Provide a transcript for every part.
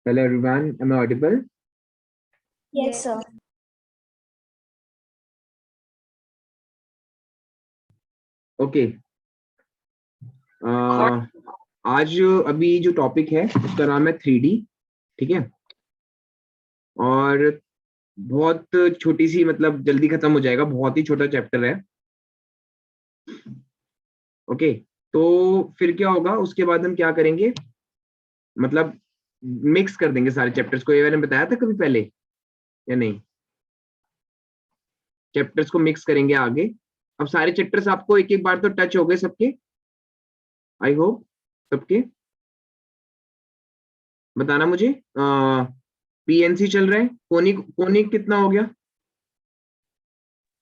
Hello everyone, am I audible? Yes, sir. Okay. आज अभी जो टॉपिक है उसका नाम है 3D, ठीक है। और बहुत छोटी सी, मतलब जल्दी खत्म हो जाएगा, बहुत ही छोटा चैप्टर है। ओके, तो फिर क्या होगा उसके बाद हम क्या करेंगे, मतलब मिक्स कर देंगे सारे चैप्टर्स को। ये मैंने बताया था कभी पहले या नहीं? चैप्टर्स को मिक्स करेंगे आगे। अब सारे चैप्टर्स आपको एक एक बार तो टच हो गए सबके, आई होप सबके। बताना मुझे। पीएनसी चल रहा है, कोनिक कोनिक कितना हो गया?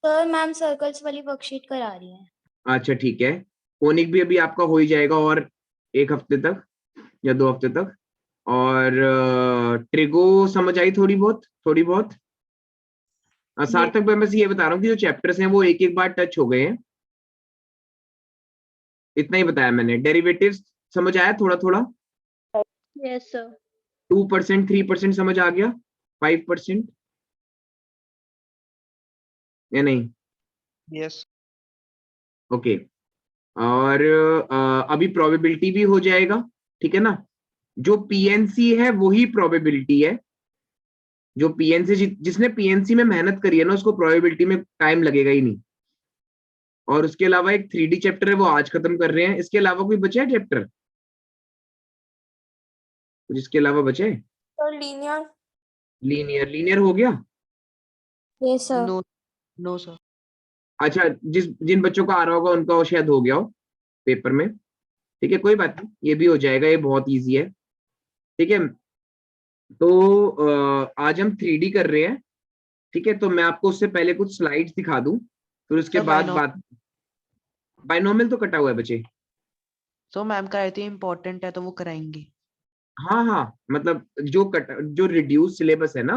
सर मैम सर्कल्स वाली वर्कशीट करा रही है। अच्छा ठीक है, कोनिक भी अभी आपका हो ही जाएगा, और एक हफ्ते तक या 2 हफ्ते तक। और ट्रिगो समझ आई थोड़ी बहुत, थोड़ी बहुत। सार्थक, मैं बस ये बता रहा हूँ कि जो चैप्टर्स हैं वो एक एक बार टच हो गए हैं, इतना ही बताया मैंने। डेरिवेटिव्स समझ आया थोड़ा थोड़ा? Yes sir. 2%, 3% समझ आ गया? 5% या नहीं? यस। ओके। और अभी प्रोबेबिलिटी भी हो जाएगा, ठीक है ना। जो पीएनसी है वही प्रोबेबिलिटी है। जो पीएनसी जिसने पीएनसी में मेहनत करी है ना, उसको प्रोबेबिलिटी में टाइम लगेगा ही नहीं। और उसके अलावा एक 3D चैप्टर है, वो आज खत्म कर रहे हैं। इसके अलावा कोई बचा है चैप्टर? कुछ इसके अलावा बचे? Sir linear. लीनियर, लीनियर हो गया? Yes sir. No sir. अच्छा, जिन बच्चों को आ रहा होगा उनका वो शायद हो गया हो पेपर में। ठीक है, कोई बात नहीं, ये भी हो जाएगा, ये बहुत ईजी है। ठीक है, तो आज हम 3D कर रहे हैं, ठीक है। तो मैं आपको उससे पहले कुछ स्लाइड्स दिखा दूं, फिर उसके सर बाद बात। बाइनोमियल तो कटा हुआ है बच्चे। सो मैम कह रही थी इम्पोर्टेंट है तो वो कराएंगे। हाँ हाँ, मतलब जो रिड्यूस सिलेबस है ना,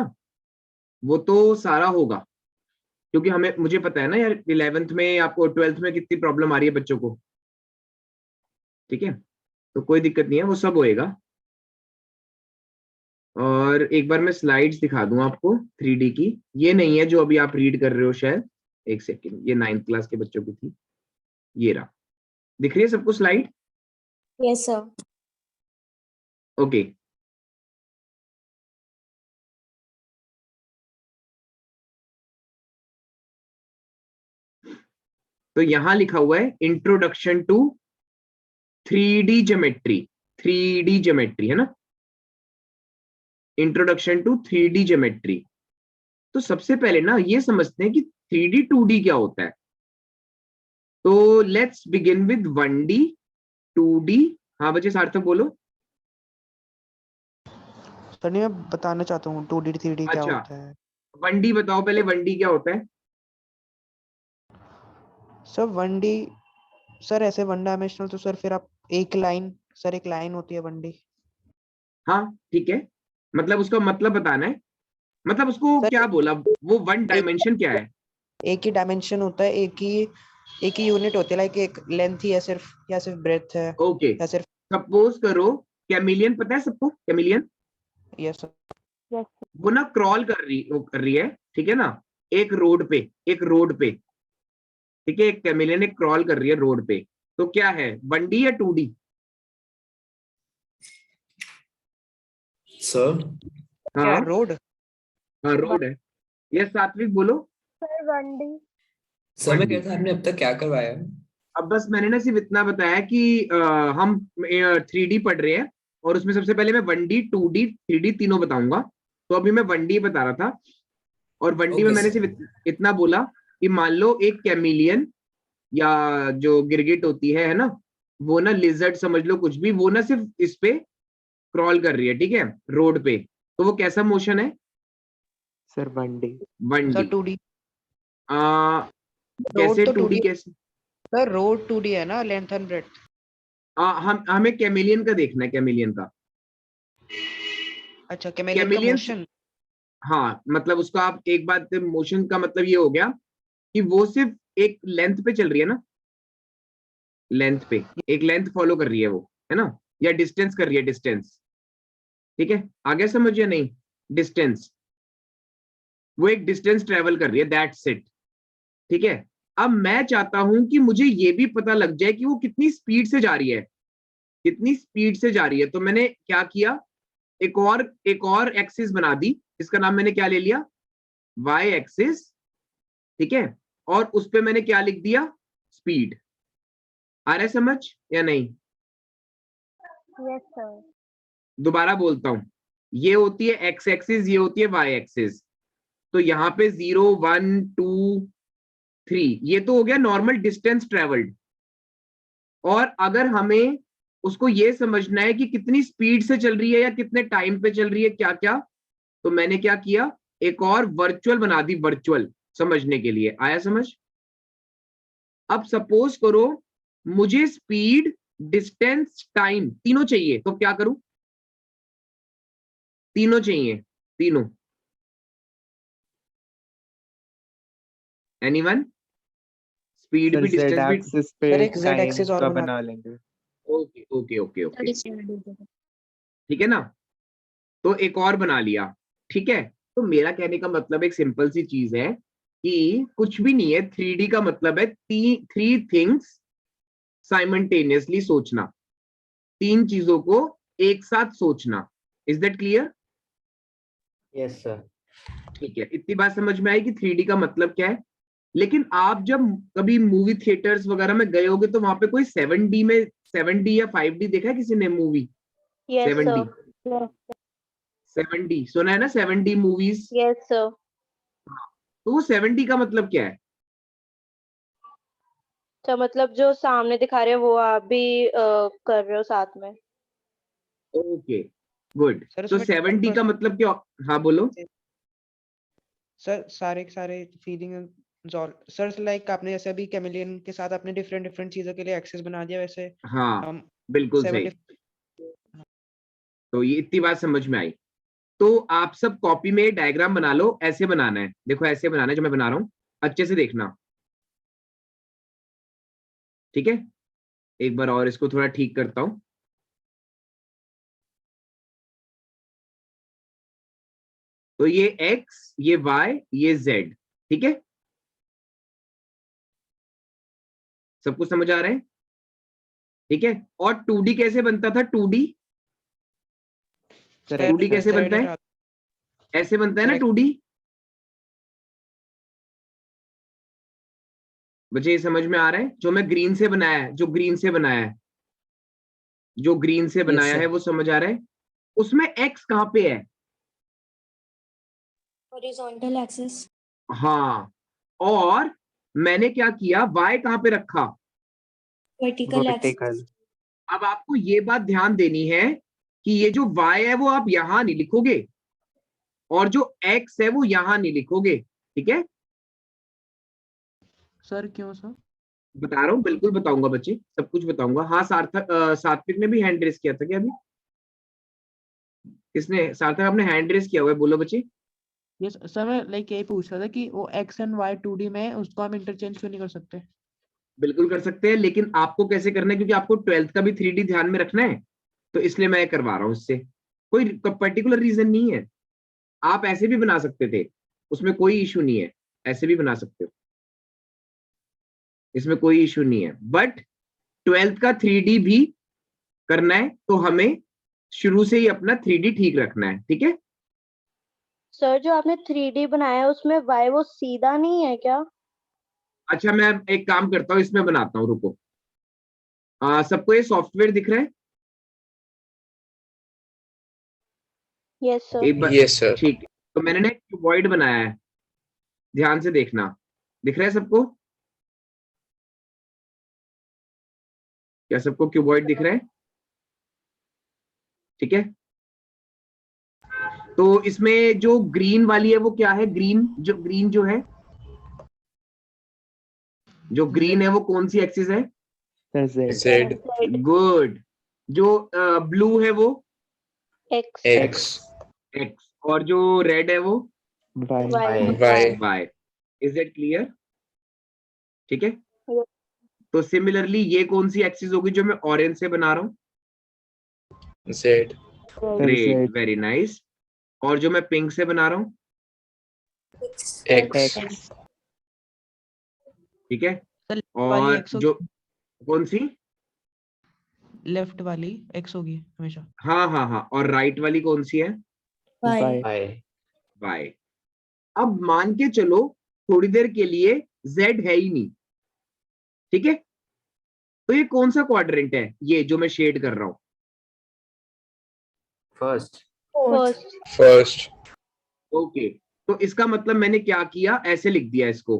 वो तो सारा होगा। क्योंकि मुझे पता है ना यार, 11th में आपको, 12th में कितनी प्रॉब्लम आ रही है बच्चों को। ठीक है, तो कोई दिक्कत नहीं है, वो सब होएगा। और एक बार मैं स्लाइड्स दिखा दूं आपको 3D की। ये नहीं है जो अभी आप रीड कर रहे हो शायद। एक सेकेंड, ये 9th क्लास के बच्चों की थी। ये रहा, दिख रही है सबको स्लाइड? Yes sir. ओके। तो यहां लिखा हुआ है introduction to 3D geometry. 3D geometry है ना, इंट्रोडक्शन टू 3D ज्योमेट्री। तो सबसे पहले ना ये समझते हैं कि 3D 2D क्या होता है। तो let's begin with 1D 2D। हाँ बच्चे, सार्थक बोलो। सर नहीं, मैं बताना चाहता हूँ 2D 3D क्या अच्छा, होता है। 1D बताओ पहले, 1D क्या होता है? सर 1D, सर ऐसे वन डायमेंशनल तो सर फिर आप एक लाइन, सर एक लाइन होती है 1D। हाँ ठीक है, मतलब उसका मतलब बताना है, मतलब उसको सर क्या बोला, वो वन डायमेंशन क्या है? एक ही डायमेंशन होता है, एक ही यूनिट होती है, लाइक एक लेंथ ही है सिर्फ, या सिर्फ ब्रेथ है, ओके, या सिर्फ। सपोज करो कैमिलियन, पता है सबको कैमिलियन? Yes sir. वो ना क्रॉल कर रही है, ठीक है ना, एक रोड पे, एक रोड पे। ठीक है, एक कैमिलियन एक क्रॉल कर रही है रोड पे। तो क्या है, 1D या 2D? सर क्या हाँ रोड? हाँ, रोड है। यस सात्विक बोलो। Sir 1D। सर मैं 1D। कहता आपने अब तक क्या करवाया है? अब बस मैंने ना सिर्फ इतना बताया कि हम 3D पढ़ रहे हैं, और उसमें सबसे पहले मैं 1D 2D 3D तीनों बताऊंगा। तो अभी मैं 1D बता रहा था, और 1D में ओके मैंने सर। सिर्फ इतना बोला कि मान लो एक कैमिलियन, या जो गिरगिट होती है ना, वो ना लिजर्ड समझ लो, कुछ भी, वो ना सिर्फ इस पे क्रॉल कर रही है, ठीक है, रोड पे। तो वो कैसा मोशन है? Sir 1D। 1D। Sir 2D। आ, रोड कैसे तो 2D 2D। कैसे? सर रोड 2D है ना, लेंथ एंड ब्रेड्थ। हमें कैमिलियन का देखना है, कैमिलियन का। अच्छा, कैमेलियन का कैमिलियन, मोशन। हाँ, मतलब उसका आप एक बात, मोशन का मतलब ये हो गया कि वो सिर्फ एक लेंथ पे चल रही है ना, लेंथ पे, एक लेंथ फॉलो कर रही है वो, है ना, या डिस्टेंस कर रही है, डिस्टेंस। ठीक है, आ गया समझ या नहीं? डिस्टेंस, वो एक डिस्टेंस ट्रेवल कर रही है, दैट्स इट। ठीक है, अब मैं चाहता हूं कि मुझे ये भी पता लग जाए कि वो कितनी स्पीड से जा रही है, कितनी स्पीड से जा रही है। तो मैंने क्या किया, एक और एक्सिस बना दी, इसका नाम मैंने क्या ले लिया, वाई एक्सिस। ठीक है, और उस पे मैंने क्या लिख दिया, स्पीड। आ रहा है समझ या नहीं? Yes, sir. दोबारा बोलता हूं, ये होती है एक्स एक्सिस, ये होती है वाई एक्सिस। तो यहाँ पे 0 1 2 3 ये तो हो गया नॉर्मल डिस्टेंस ट्रेवल्ड। और अगर हमें उसको ये समझना है कि कितनी स्पीड से चल रही है या कितने टाइम पे चल रही है, क्या क्या, तो मैंने क्या किया, एक और वर्चुअल बना दी, वर्चुअल समझने के लिए। आया समझ? अब सपोज करो मुझे स्पीड, डिस्टेंस, टाइम तीनों चाहिए, तो क्या करूं? तीनों चाहिए, तीनों। एनीवन? स्पीड सर भी, जेड डिस्टेंस भी? एक्सिस पे सर एक जेड टाइम एक्सिस और का बना बना लेंगे। Okay okay okay okay, Study. ठीक है ना? तो एक और बना लिया। ठीक है, तो मेरा कहने का मतलब एक सिंपल सी चीज है कि कुछ भी नहीं है, 3D का मतलब है थ्री थिंग्स साइमल्टेनियसली सोचना, तीन चीजों को एक साथ सोचना। Is that clear? Yes sir. ठीक है, इतनी बात समझ में आई कि 3D का मतलब क्या है। लेकिन आप जब कभी मूवी थिएटर्स वगैरह में गए होगे तो वहां पे कोई 7D में, 7D या 5D देखा है किसी ने movie? Yes, 7D, sir. Yes, 7D सुना है ना, 7D मूवीज। yes, sir. तो वो 7D का मतलब क्या है? तो मतलब जो सामने दिखा रहे हो वो आप भी कर रहे हो साथ में। Okay good. सर तो उसमें 7D का मतलब क्या? हाँ बोलो। सर सारे के सारे फीलिंग सर लाइक आपने जैसे अभी कैमिलियन के साथ आपने डिफरेंट डिफरेंट चीजों के लिए एक्सेस बना दिया, वैसे हाँ हम बिल्कुल सही। 7 तो ये इतनी बात समझ में आई। तो आप सब कॉपी में डायग्राम बना लो, ऐसे बनाना है, देखो ऐसे बनाना है जो मैं बना रहा हूं, अच्छे से देखना। ठीक है, एक बार और इसको थोड़ा ठीक करता हूं। तो ये x, ये y, ये z। ठीक है, सब कुछ समझ आ रहा है? ठीक है, और 2D कैसे बनता था? 2D सर 2D कैसे एक्सेस बनता है? ऐसे बनता है ना 2D। मुझे ये समझ में आ रहा है? जो मैं ग्रीन से बनाया है, जो ग्रीन से बनाया है, जो ग्रीन से बनाया है, वो समझ आ रहा है? उसमें x कहाँ पे है? Horizontal axis. हाँ, और मैंने क्या किया, y कहाँ पे रखा? Vertical axis. वर्टिकल। अब आपको ये बात ध्यान देनी है कि ये जो y है वो आप यहां नहीं लिखोगे, और जो x है वो यहां नहीं लिखोगे। ठीक है, सर क्यों सर? बता रहा हूँ, बिल्कुल बताऊंगा बच्चे, सब कुछ बताऊंगा। हाँ सार्थक, सात्विक ने भी हैंड रेस किया था क्या अभी? किसने? सार्थक आपने हैंड रेस किया हुआ है, बोलो बच्चे। ये सर मैं लाइक यही पूछ रहा था कि वो एक्स एंड वाई 2D में है, उसको हम इंटरचेंज क्यों नहीं कर सकते? बिल्कुल कर सकते हैं, लेकिन आपको कैसे करना है, क्योंकि आपको 12th का भी 3D ध्यान में रखना है, तो इसलिए मैं करवा रहा हूँ इससे। कोई पर्टिकुलर रीजन नहीं है, आप ऐसे भी बना सकते थे, उसमें कोई इशू नहीं है, ऐसे भी बना सकते हो, इसमें कोई इशू नहीं है। बट 12th का 3D भी करना है तो हमें शुरू से ही अपना 3D ठीक रखना है। ठीक है, सर जो आपने 3D बनाया है उसमें y वो सीधा नहीं है क्या? अच्छा मैं एक काम करता हूँ, इसमें बनाता हूँ, रुको। सबको ये सॉफ्टवेयर दिख रहा है? Yes, sir. एक बार, यस सर। ठीक है। तो मैंने ना एक क्यूबॉइड बनाया है, ध्यान से देखना, दिख रहा है सबको? क्या सबको क्यूबॉइड दिख रहा है? ठीक है, तो इसमें जो ग्रीन वाली है वो क्या है? ग्रीन जो है, जो ग्रीन है वो कौन सी एक्सिस है? Sir Z. Z. Z. Good. जो ब्लू है वो X. एक्स। एक्स, और जो रेड है वो Y. Y. Y. Y. Is it clear? ठीक है, Yes. तो सिमिलरली ये कौन सी एक्सिस होगी जो मैं ऑरेंज से बना रहा हूँ? जेड। Great, very nice. और जो मैं पिंक से बना रहा हूँ, X. ठीक है। सर वाली और एक्स जो कौन सी, लेफ्ट वाली एक्स होगी हमेशा। हाँ हाँ हाँ, और राइट वाली कौन सी है, Y. Y. वाई। अब मान के चलो थोड़ी देर के लिए जेड है ही नहीं, ठीक है, तो ये कौन सा क्वाड्रेंट है, ये जो मैं शेड कर रहा हूं, First. First. First. ओके। तो इसका मतलब मैंने क्या किया, ऐसे लिख दिया इसको,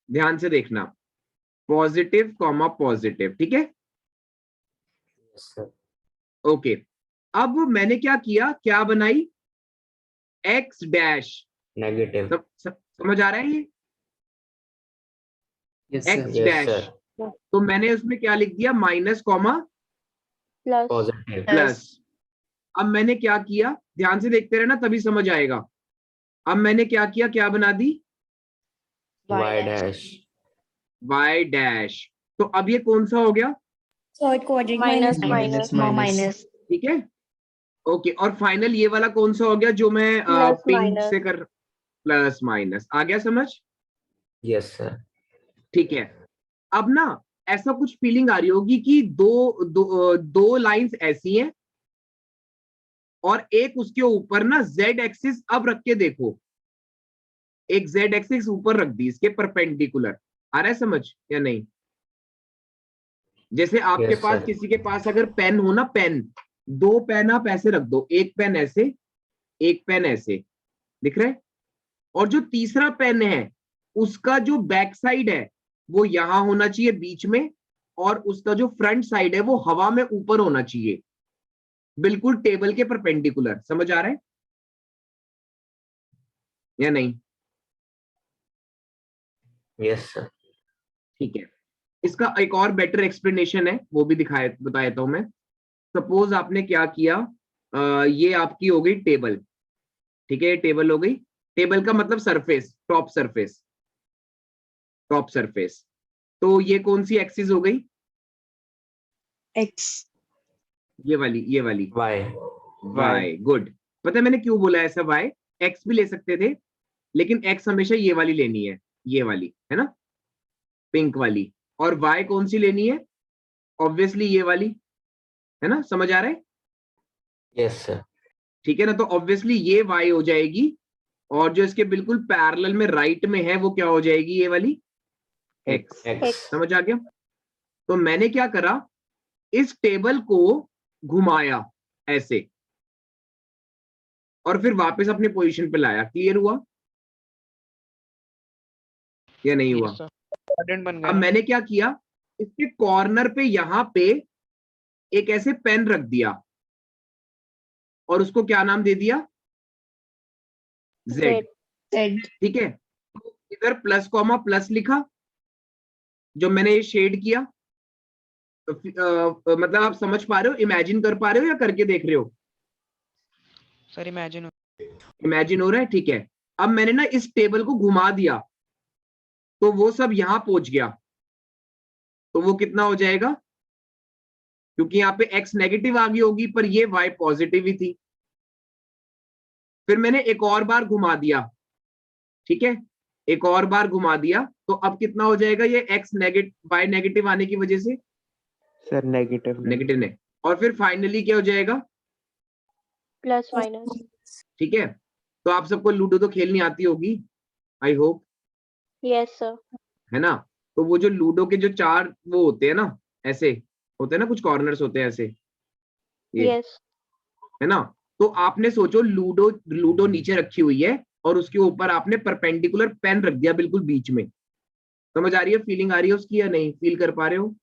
ध्यान से देखना, पॉजिटिव कॉमा पॉजिटिव, ठीक है, Yes, sir. ओके। अब मैंने क्या किया, क्या बनाई, एक्स डैश, Negative. समझ आ रहा है ये, Yes, sir. X Yes, dash, sir. तो मैंने उसमें क्या लिख दिया, minus comma Plus. Positive. Plus. अब मैंने क्या किया, ध्यान से देखते रहना तभी समझ आएगा। अब मैंने क्या किया, क्या बना दी, Y dash. Y dash. तो अब ये कौन सा हो गया, Third quadrant Minus, minus. minus. Minus. ठीक है, ओके। और फाइनल ये वाला कौन सा हो गया जो मैं Plus, पिंक minus. से कर, प्लस माइनस, आ गया समझ, Yes, sir. ठीक है। अब ना ऐसा कुछ फीलिंग आ रही होगी कि दो लाइंस ऐसी हैं और एक उसके ऊपर ना जेड एक्सिस, अब रख के देखो, एक जेड एक्सिस ऊपर रख दी इसके परपेंडिकुलर, आ रहा है समझ या नहीं, जैसे आपके Yes, पास sir. किसी के पास अगर पेन हो ना, पेन, दो पेन आप ऐसे रख दो, एक पेन ऐसे, एक पेन ऐसे, दिख रहा है, और जो तीसरा पेन है उसका जो बैक साइड है वो यहां होना चाहिए बीच में, और उसका जो फ्रंट साइड है वो हवा में ऊपर होना चाहिए, बिल्कुल टेबल के परपेंडिकुलर, समझ आ रहा है या नहीं, Yes, sir. ठीक है। इसका एक और बेटर एक्सप्लेनेशन है, वो भी बता देता हूं मैं। सपोज आपने क्या किया, ये आपकी हो गई टेबल, ठीक है, टेबल हो गई, टेबल का मतलब surface, top surface, top surface. तो ये कौन सी एक्सिस हो गई, X. ये वाली, ये वाली, Y. Y, good. पता है मैंने क्यों बोला ऐसा, वाई, एक्स भी ले सकते थे, लेकिन एक्स हमेशा ये वाली लेनी है, ये वाली है ना, पिंक वाली, और वाई कौन सी लेनी है, ऑब्वियसली ये वाली, है ना, समझ आ रहा है, Yes, sir. ठीक है ना, तो ऑब्वियसली ये वाई हो जाएगी, और जो इसके बिल्कुल पैरेलल में राइट में है वो क्या हो जाएगी, ये वाली एक्स, X. समझ आ गया। तो मैंने क्या करा, इस टेबल को घुमाया ऐसे, और फिर वापस अपनी पोजीशन पे लाया, क्लियर हुआ या नहीं हुआ। Yes, sir. क्वाड्रेंट बन गया अब ना। मैंने क्या किया, इसके कॉर्नर पे यहां पे एक ऐसे पेन रख दिया, और उसको क्या नाम दे दिया, जेड, Z. ठीक है। तो इधर प्लस कॉमा प्लस लिखा, जो मैंने ये शेड किया, तो मतलब आप समझ पा रहे हो, इमेजिन कर पा रहे हो या करके देख रहे हो, सर इमेजिन। इमेजिन हो रहा है, ठीक है। अब मैंने ना इस टेबल को घुमा दिया, तो वो सब यहां पहुंच गया, तो वो कितना हो जाएगा, क्योंकि यहाँ पे x नेगेटिव आ गई होगी पर ये y पॉजिटिव ही थी, फिर मैंने एक और बार घुमा दिया, ठीक है, एक और बार घुमा दिया, तो अब कितना हो जाएगा, ये x नेगेटिव, y नेगेटिव आने की वजह से सर नेगेटिव नेगेटिव ने, और फिर फाइनली क्या हो जाएगा, Plus, minus. ठीक है। तो आप सबको लूडो तो खेलनी आती होगी, आई होप, Yes, sir. है ना। तो वो जो लूडो के जो चार वो होते हैं ना, ऐसे होते हैं ना, कुछ कॉर्नर्स होते हैं ऐसे, ये Yes. है ना। तो आपने सोचो लूडो, लूडो नीचे रखी हुई है और उसके ऊपर आपने परपेंडिकुलर पेन रख दिया बिल्कुल बीच में, समझ आ रही है, फीलिंग आ रही है उसकी या नहीं, फील कर पा रहे हो,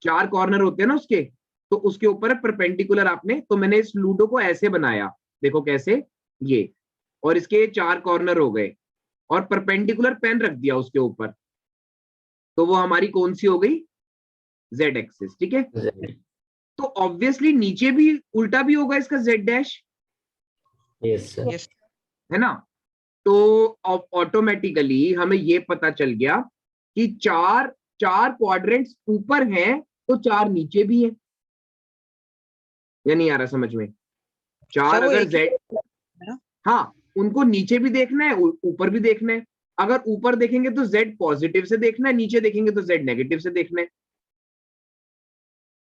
चार कॉर्नर होते हैं ना उसके, तो उसके ऊपर परपेंडिकुलर आपने, तो मैंने इस लूडो को ऐसे बनाया, देखो कैसे, ये, और इसके चार कॉर्नर हो गए, और परपेंडिकुलर पेन रख दिया उसके ऊपर, तो वो हमारी कौन सी हो गई, जेड एक्सिस, ठीक है। Z. तो ऑब्वियसली नीचे भी उल्टा भी होगा इसका Z dash, Yes, sir. Yes. है ना। तो ऑटोमेटिकली हमें ये पता चल गया कि चार क्वाड्रेंट्स ऊपर हैं तो चार नीचे भी हैं, या नहीं आ रहा समझ में? 4 सर वो अगर एक ही z, ना? हाँ उनको नीचे भी देखना है ऊपर भी देखना है। अगर ऊपर देखेंगे तो z पॉजिटिव से देखना है, नीचे देखेंगे तो z नेगेटिव से देखना है।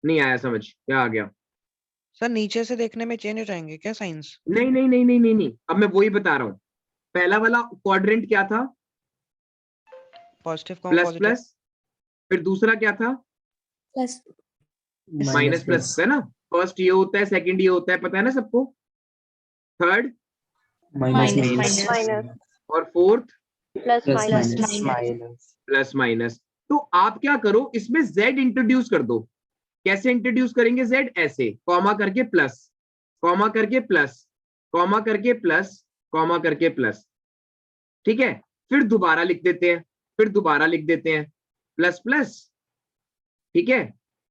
नहीं आया समझ? क्या आ गया? सर नीचे से देखने में चेंज हो जाएंगे क्या साइंस? नहीं नहीं नहीं नहीं नहीं नहीं, अब मैं वही बता रहा हूँ। पहला वाला क्वाड्रेंट क्या था? Positive com plus positive. Plus, फिर दूसरा क्या था? plus माइनस प्लस है ना। फर्स्ट ये होता है, सेकंड ये होता है, पता है ना सबको। थर्ड minus माइनस और fourth plus minus minus plus minus. तो आप क्या करो, इसमें z इंट्रोड्यूस कर दो। कैसे इंट्रोड्यूस करेंगे z? ऐसे कॉमा करके प्लस, कॉमा करके प्लस, कॉमा करके प्लस, कॉमा करके प्लस। ठीक है, फिर दोबारा लिख देते हैं, फिर दोबारा लिख देते हैं प्लस प्लस। ठीक है,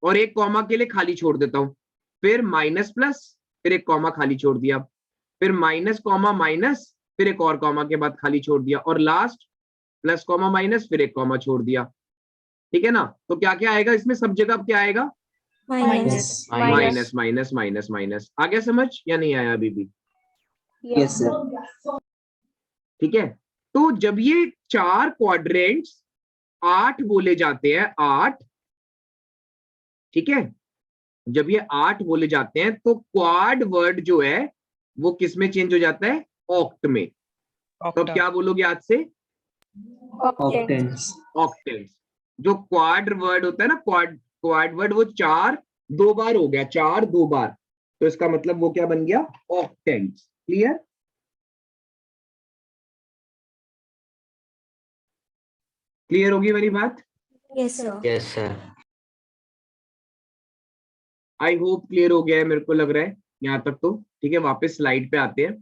और एक कॉमा के लिए खाली छोड़ देता हूं, फिर माइनस प्लस, फिर एक कॉमा खाली छोड़ दिया, फिर माइनस कॉमा माइनस, फिर एक और कॉमा के बाद खाली छोड़ दिया, और लास्ट प्लस कॉमा माइनस, फिर एक कॉमा छोड़ दिया। ठीक है ना? तो क्या क्या आएगा इसमें? सब जगह अब क्या आएगा? minus minus minus minus minus. आ गया समझ या नहीं आया अभी भी? यस ठीक है, तो जब ये 4 क्वाड्रेंट्स 8 बोले जाते हैं, 8, ठीक है, जब ये 8 बोले जाते हैं तो क्वाड वर्ड जो है वो किस में चेंज हो जाता है? ऑक्ट में। तो अब ऑक्टा। क्या बोलोगे आज से? octants octants. जो क्वाड वर्ड होता है ना, क्वाड वर्ड, वो 4 2 बार हो गया, 4 2 बार, तो इसका मतलब वो क्या बन गया? ऑक्टेंट्स। क्लियर? क्लियर होगी मेरी बात? yes sir Yes, sir. I hope clear हो गया है, मेरे को लग रहा है यहां तक तो। ठीक है, वापस स्लाइड पे आते हैं।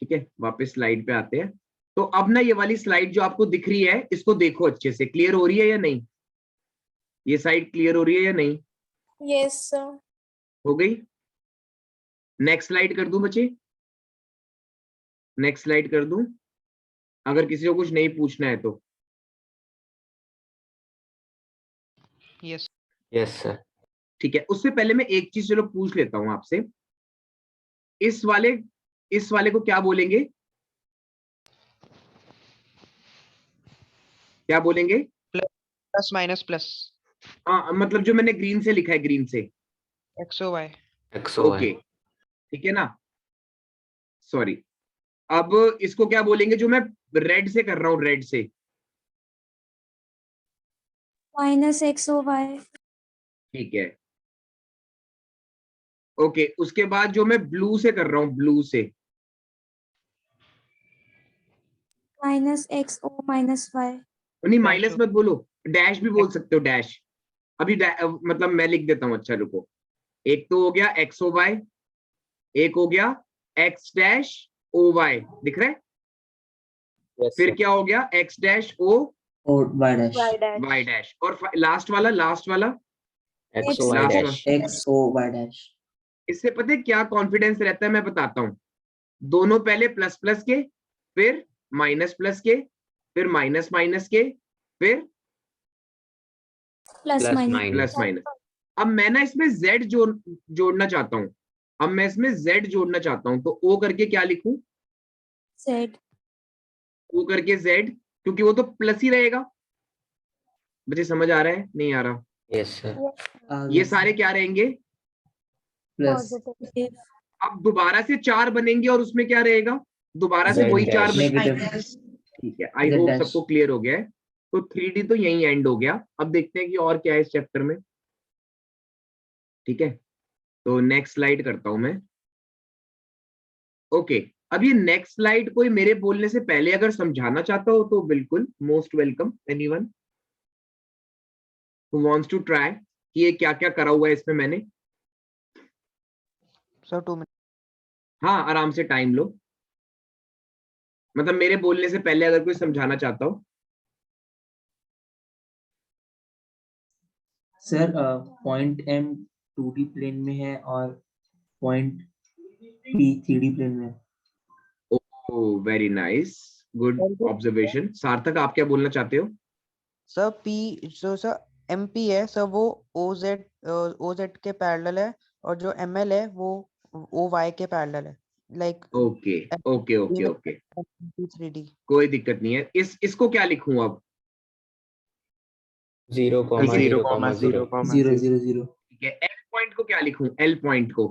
ठीक है, वापस स्लाइड पे आते हैं। तो अब ना ये वाली स्लाइड जो आपको दिख रही है, इसको देखो अच्छे से, क्लियर हो रही है या नहीं? ये साइड क्लियर हो रही है या नहीं? yes sir हो गई? नेक्स्ट स्लाइड कर दूं बच्चे? नेक्स्ट स्लाइड कर दूं, अगर किसी को कुछ नहीं पूछना है तो। Yes Yes, sir. ठीक है, उससे पहले मैं एक चीज चलो पूछ लेता हूं आपसे। इस वाले को क्या बोलेंगे? क्या बोलेंगे? प्लस माइनस प्लस हाँ, मतलब जो मैंने ग्रीन से लिखा है, ग्रीन से। एक्सो वाई। XOY. ओके, ठीक है ना? सॉरी, अब इसको क्या बोलेंगे जो मैं रेड से कर रहा हूं, रेड से? minus x o y ठीक है, ओके, उसके बाद जो मैं ब्लू से कर रहा हूं, ब्लू से? minus x o minus y नहीं, Dash माइनस हो। मत बोलो, डैश भी बोल सकते हो, डैश। अभी मतलब मैं लिख देता हूं। अच्छा रुको, एक तो हो गया एक्स ओ वाई, एक हो गया एक्स डैश ओ वाई, दिख रहा है? Yes, फिर sir. क्या हो गया? एक्स डैश ओ और y dash Y dash Y dash, और लास्ट वाला XOY Last dash. one. x o y dash इससे पता है क्या कॉन्फिडेंस रहता है? मैं बताता हूं। दोनों पहले प्लस प्लस के, फिर माइनस प्लस के, फिर माइनस माइनस के, फिर plus Plus minus minus. Plus minus. अब मैं ना इसमें z जोड़ना चाहता हूं। अब मैं इसमें z जोड़ना चाहता हूं, तो o करके क्या लिखूं? z o करके z, क्योंकि वो तो प्लस ही रहेगा। मुझे समझ आ रहा है? नहीं आ रहा? Yes, sir. ये सारे क्या रहेंगे? plus positive अब दोबारा से 4 बनेंगे और उसमें क्या रहेगा? दोबारा से Z वही 4 dash. negative ठीक है, आई Z होप dash. सबको क्लियर हो गया है। तो 3D तो यही एंड हो गया। अब देखते हैं कि और क्या है इस चैप्टर में। ठीक है, तो नेक्स्ट स्लाइड करता हूं मैं। ओके, अब ये नेक्स्ट स्लाइड कोई मेरे बोलने से पहले अगर समझाना चाहता हो तो बिल्कुल most welcome. Anyone who wants to try कि ये क्या क्या करा हुआ है इसमें मैंने? Sir 2 minute. हाँ, आराम से टाइम लो, मतलब मेरे बोलने से पहले अगर कोई समझाना चाहता हो। Sir point m 2D plane में है और पॉइंट p 3D प्लेन में है। Oh very nice, good observation. सार्थक, आप क्या बोलना चाहते हो? सर पी जो सर एमपी है सर वो ओजेड के पैरेलल है और जो ml है वो y के पैरेलल है, like okay okay okay okay 3D। कोई दिक्कत नहीं है। इसको क्या लिखूं अब? 0, ठीक है 0, 0, 0. 0, 0 0. 0 0 ठीक है, एल पॉइंट को क्या लिखूं? एल पॉइंट को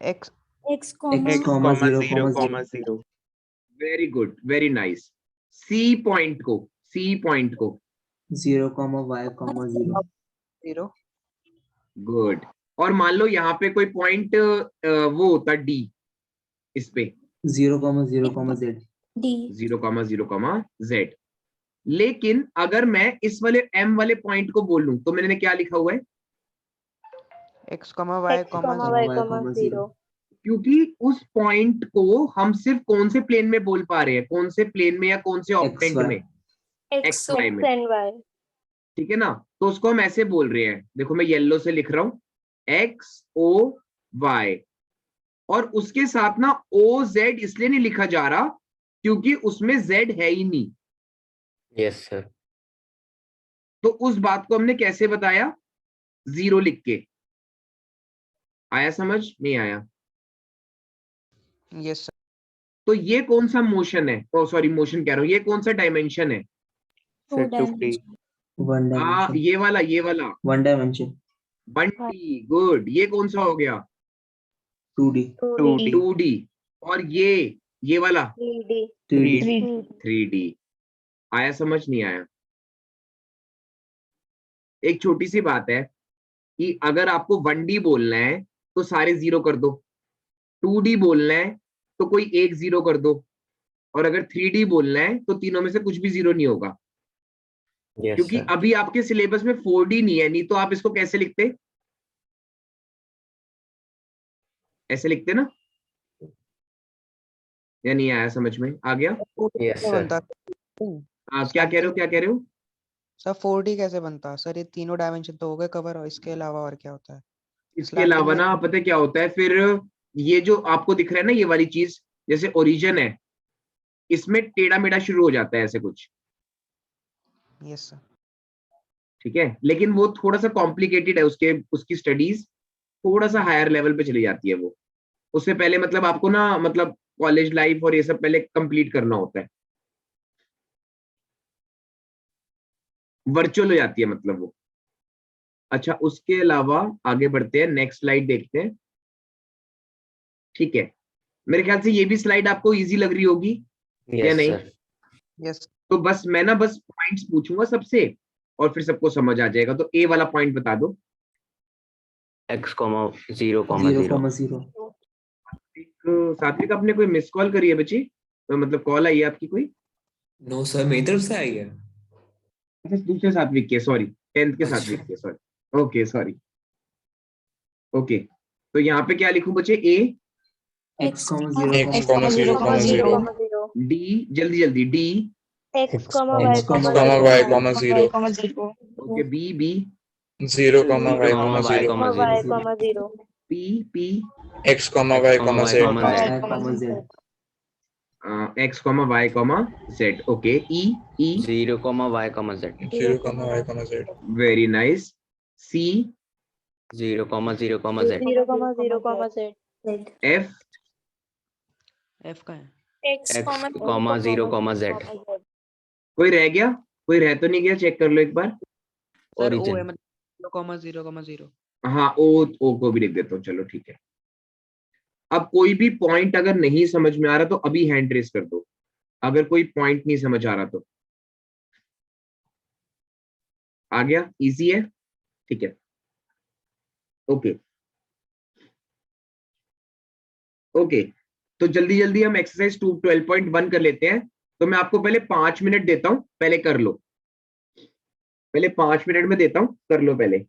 x X comma x comma 0 0, comma 0 0. Very good, very nice. C point को, सी पॉइंट को 0 comma y comma 0 0 गुड। और मान लो यहाँ पे कोई पॉइंट वो होता डी, इस पे 0 comma 0 comma z D 0,0, Z. लेकिन अगर मैं इस वाले एम वाले पॉइंट को बोलूं तो मैंने क्या लिखा हुआ है? x y x, y, y comma 0 0. क्योंकि उस पॉइंट को हम सिर्फ कौन से प्लेन में बोल पा रहे हैं, कौन से प्लेन में या कौन से x ऑक्टेंट y में? एक्स x वाई में, and y. ठीक है ना? तो उसको हम ऐसे बोल रहे हैं, देखो मैं येलो से लिख रहा हूं, एक्स ओ वाई। और उसके साथ ना ओ जेड इसलिए नहीं लिखा जा रहा क्योंकि उसमें जेड है ही नहीं। Yes, sir. तो उस बात को हमने कैसे बताया? जीरो लिख के। आया समझ? नहीं आया? Yes sir. तो ये कौन सा मोशन है? ओ सॉरी, मोशन कह रहा हूं, ये कौन सा डायमेंशन है? two Sir, 2D. dimension. 1 dimension ये वाला 1 dimension 1D। गुड। ये कौन सा हो गया? 2D 2D. 2D। और ये वाला 3D. 3D 3D। आया समझ? नहीं आया? एक छोटी सी बात है कि अगर आपको 1D बोलना है तो सारे जीरो कर दो, 2D बोलना है तो कोई एक जीरो कर दो, और अगर 3D बोलना है तो तीनों में से कुछ भी जीरो नहीं होगा। Yes, क्योंकि sir. अभी आपके सिलेबस में 4D नहीं है, नहीं तो आप इसको कैसे लिखते? ऐसे लिखते ना? या नहीं आया समझ में? आ गया? Yes, कैसे sir. बनता? क्या कह रहे हो, क्या कह रहे हो? सर 4D कैसे बनता सर? ये तीनों डायमेंशन तो हो गए कवर, और इसके अलावा और क्या होता है? इसके अलावा ना पता है क्या होता है फिर? ये जो आपको दिख रहा है ना, ये वाली चीज, जैसे ओरिजिन है, इसमें टेढ़ा मेढ़ा शुरू हो जाता है ऐसे कुछ। Yes sir. ठीक है, लेकिन वो थोड़ा सा कॉम्प्लिकेटेड है, उसकी स्टडीज थोड़ा सा हायर लेवल पे चली जाती है वो। उससे पहले मतलब आपको ना, मतलब कॉलेज लाइफ और ये सब पहले कंप्लीट करना होता है, वर्चुअल हो जाती है मतलब वो। अच्छा, उसके अलावा आगे बढ़ते हैं, नेक्स्ट स्लाइड देखते हैं। ठीक है, मेरे ख्याल से ये भी स्लाइड आपको इजी लग रही होगी या Yes, नहीं? sir. यस तो बस मैं ना बस पॉइंट्स पूछूंगा सबसे और फिर सबको समझ आ जाएगा। तो ए वाला पॉइंट बता दो। X, 0, 0 0. 0 एक सात्विक, आपने कोई मिस कॉल करी है बच्ची? तो मतलब कॉल आई है आपकी कोई? नो सर, मेरी तरफ से आई है। अच्छा, दूसरे सात्विक के, सॉरी, 10th के अच्छा। सात्विक के, सॉरी। Okay sorry. ओके, तो यहाँ पे क्या लिखूं बच्चे? A, x comma 0 X, comma 0 0, 0. 0. D, जल्दी जल्दी, D. X, x y, comma Y, y. 0. Okay, B, B, 0, 0, Y, Y, 0. Y, 0. P, P, X, Y, Y, Z. y comma z X comma Y comma Z. Okay, E, E, 0, Y, Z. 0, Y, Z. Very nice. C, 0, 0, Z. 0, 0, Z. Z F, F का है। X, X, 0, Z. कोई रह गया? कोई रह तो नहीं गया? चेक कर लो एक बार। सर ओ है, Origin. मतलब 0,0,0। हाँ, ओ को भी लिख देता हूँ, चलो ठीक है। अब कोई भी पॉइंट अगर नहीं समझ में आ रहा तो अभी हैंड रेस कर दो, अगर कोई पॉइंट नहीं समझ आ रहा तो। आ गया? इजी है? ठीक है, ओके ओके। तो जल्दी जल्दी हम एक्सरसाइज 12.1 कर लेते हैं। तो मैं आपको पहले 5 मिनट देता हूं, पहले कर लो। पहले 5 मिनट में देता हूं, कर लो पहले।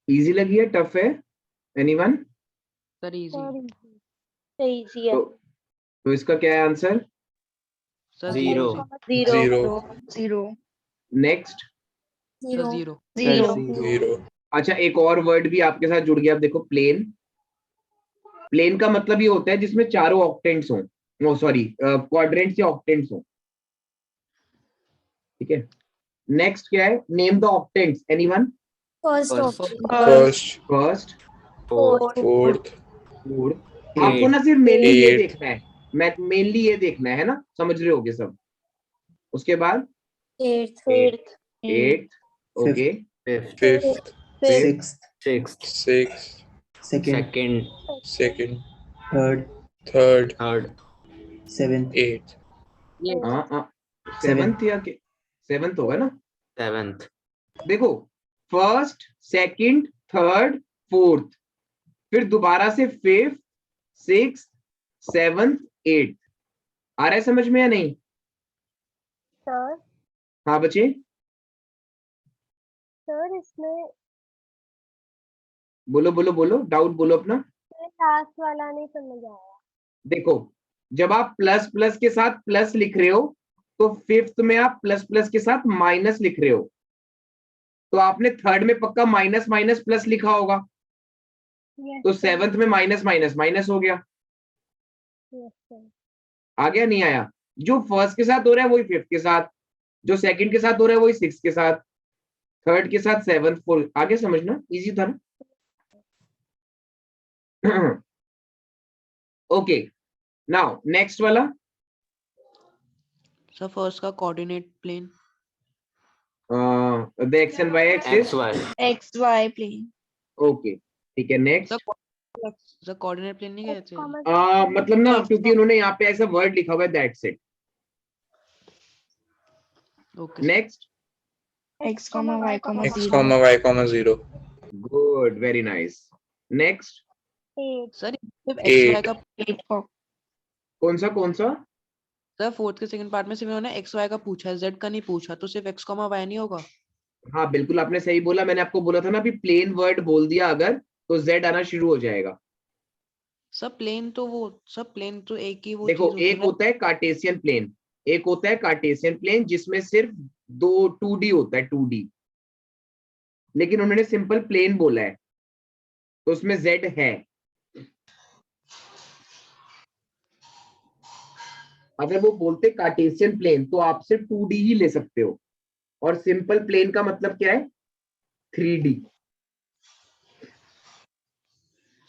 इजी लगी है, टफ है? एनीवन? Sir easy. इजी है। तो इसका क्या है answer? Sir 0 zero. Zero. Next. Sir zero, 0। Zero. अच्छा, एक और वर्ड भी आपके साथ जुड़ गया। अब देखो, प्लेन। प्लेन का मतलब ये होता है जिसमें चारों ऑक्टेंट्स हों, वो सॉरी क्वाड्रेंट्स या ऑक्टेंट्स हों। ठीक है। नेक्स्ट क्या है? Name the octants, anyone? first First. option, First. First, 4 Fourth. Fourth. आपको ना सिर्फ मेनली ये Eighth. देखना है, मैं मेनली ये देखना है ना, समझ रहे होगे सब। उसके बाद eighth, eighth, okay, 5th Fifth. Sixth, 6th Sixth. second, 2nd Second. third, Third. 3rd seventh, Eighth. हाँ Seventh. सेवंथ या सेवंथ होगा ना? 7th देखो, फर्स्ट, सेकंड, थर्ड, फोर्थ, फिर दोबारा से फिफ्थ, सिक्स्थ, सेवंथ, एट्थ। आ रहा है समझ में या नहीं? सर हाँ बच्चे, सर इसमें बोलो बोलो बोलो, डाउट बोलो अपना। लास्ट वाला नहीं समझ आया। देखो, जब आप प्लस प्लस के साथ प्लस लिख रहे हो, तो फिफ्थ में आप प्लस प्लस के साथ माइनस लिख रहे हो, तो आपने थर्ड में पक्का माइनस माइनस प्लस लिखा होगा, तो सेवंथ में माइनस माइनस माइनस हो गया। आ गया नहीं आया? जो फर्स्ट के साथ हो रहा है वही फिफ्थ के साथ, जो सेकंड के साथ हो रहा है वही सिक्स के साथ, थर्ड के साथ सेवंथ, फोर्थ। आगे समझना, इजी था ना? ओके, नाउ नेक्स्ट वाला। सर फर्स्ट का coordinate plane. The X and Y axis. XY xy plane, okay, ठीक है, नेक्स्ट। सर कोऑर्डिनेट प्लेन नहीं कहते। मतलब ना, क्योंकि उन्होंने यहाँ पे ऐसा वर्ड लिखा हुआ है, that's it. Okay. Next. x comma y comma X 0, comma Y comma 0. Good, very nice. Next. Sir सिर्फ Eight. XY का। 8 को कौन सा कौन सा? सर फोर्थ के सेकंड पार्ट में सिर्फ उन्होंने XY का पूछा है, Z का नहीं पूछा, तो सिर्फ X, Y नहीं होगा। हाँ बिल्कुल, आपने सही बोला। मैंने आपको बोला था ना, अभी प्लेन वर्ड बोल दिया अगर, तो जेड आना शुरू हो जाएगा। सब प्लेन तो वो सब प्लेन तो एक ही वो देखो, चीज होती है एक ना। होता है कार्टेशियन प्लेन, एक होता है कार्टेशियन प्लेन जिसमें सिर्फ दो 2D होता है, 2D। लेकिन उन्होंने सिंपल प्लेन बोला है, तो उसमें जेड है। अगर वो बोलते कार्टेशियन प्लेन, तो आप सिर्फ 2D ही ले सकते हो, और सिंपल प्लेन का मतलब क्या है? 3D।